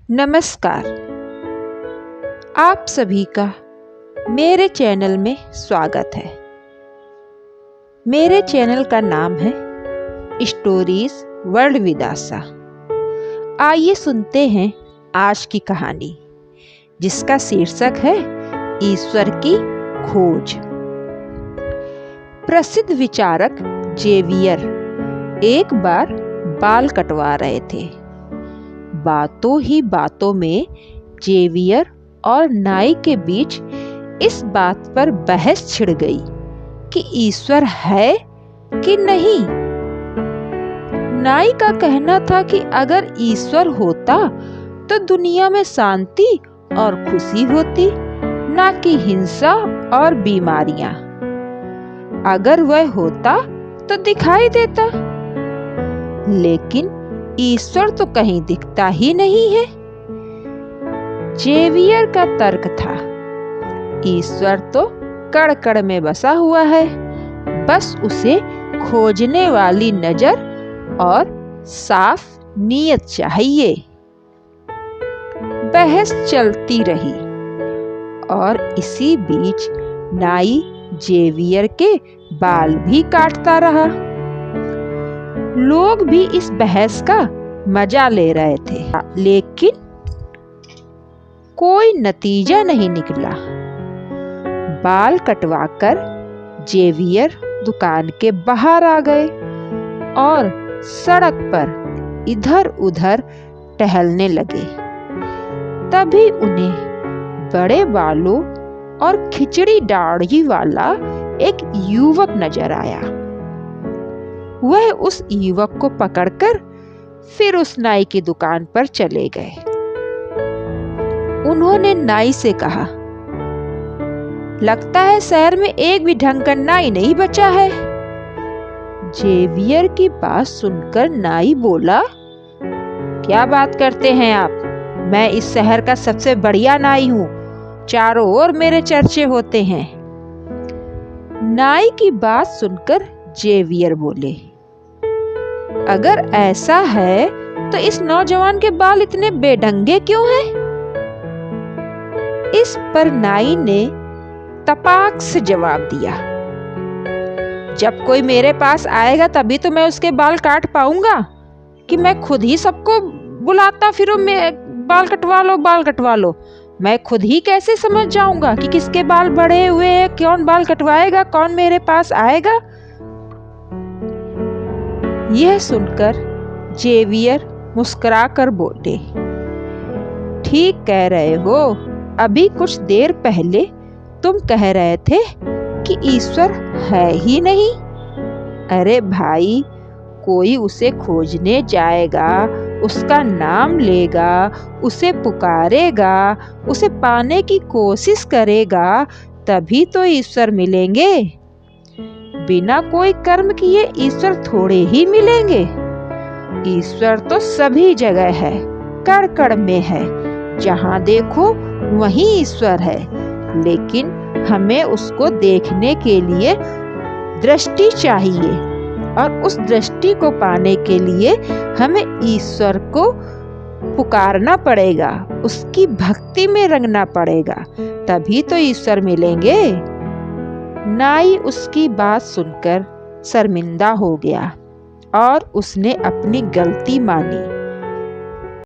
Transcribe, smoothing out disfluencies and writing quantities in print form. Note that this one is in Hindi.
नमस्कार। आप सभी का मेरे चैनल में स्वागत है। मेरे चैनल का नाम है स्टोरीज वर्ल्ड विद आशा। आइए सुनते हैं आज की कहानी, जिसका शीर्षक है ईश्वर की खोज। प्रसिद्ध विचारक जेवियर एक बार बाल कटवा रहे थे। बातों ही बातों में जेवियर और नाई के बीच इस बात पर बहस छिड़ गई कि ईश्वर है कि नहीं। नाई का कहना था कि अगर ईश्वर होता तो दुनिया में शांति और खुशी होती, ना कि हिंसा और बीमारियां। अगर वह होता तो दिखाई देता, लेकिन ईश्वर तो कहीं दिखता ही नहीं है। जेवियर का तर्क था, ईश्वर तो कण कण में बसा हुआ है, बस उसे खोजने वाली नजर और साफ नीयत चाहिए। बहस चलती रही और इसी बीच नाई जेवियर के बाल भी काटता रहा। लोग भी इस बहस का मजा ले रहे थे, लेकिन कोई नतीजा नहीं निकला। बाल कटवाकर जेवियर दुकान के बाहर आ गए और सड़क पर इधर-उधर टहलने लगे। तभी उन्हें बड़े बालों और खिचड़ी दाढ़ी वाला एक युवक नजर आया। वह उस युवक को पकड़कर फिर उस नाई की दुकान पर चले गए। उन्होंने नाई से कहा, लगता है शहर में एक भी ढंग का नाई नहीं बचा है। जेवियर की बात सुनकर नाई बोला, क्या बात करते हैं आप? मैं इस शहर का सबसे बढ़िया नाई हूँ, चारों ओर मेरे चर्चे होते हैं। नाई की बात सुनकर जेवियर बोले, अगर ऐसा है तो इस नौजवान के बाल इतने बेढंगे क्यों हैं? इस पर नाई ने तपाक से जवाब दिया, जब कोई मेरे पास आएगा तभी तो मैं उसके बाल काट पाऊंगा, कि मैं खुद ही सबको बुलाता फिरूं, मैं बाल कटवा लो। मैं खुद ही कैसे समझ जाऊंगा कि किसके बाल बड़े हुए हैं, कौन बाल कटवाएगा, कौन मेरे पास आएगा। यह सुनकर जेवियर मुस्कुराकर बोले, ठीक कह रहे हो। अभी कुछ देर पहले तुम कह रहे थे कि ईश्वर है ही नहीं। अरे भाई, कोई उसे खोजने जाएगा, उसका नाम लेगा, उसे पुकारेगा, उसे पाने की कोशिश करेगा, तभी तो ईश्वर मिलेंगे। बिना कोई कर्म किए ईश्वर थोड़े ही मिलेंगे। ईश्वर तो सभी जगह है, कण कण में है, जहाँ देखो वहीं ईश्वर है। लेकिन हमें उसको देखने के लिए दृष्टि चाहिए, और उस दृष्टि को पाने के लिए हमें ईश्वर को पुकारना पड़ेगा, उसकी भक्ति में रंगना पड़ेगा, तभी तो ईश्वर मिलेंगे। नाई उसकी बात सुनकर शर्मिंदा हो गया और उसने अपनी गलती मानी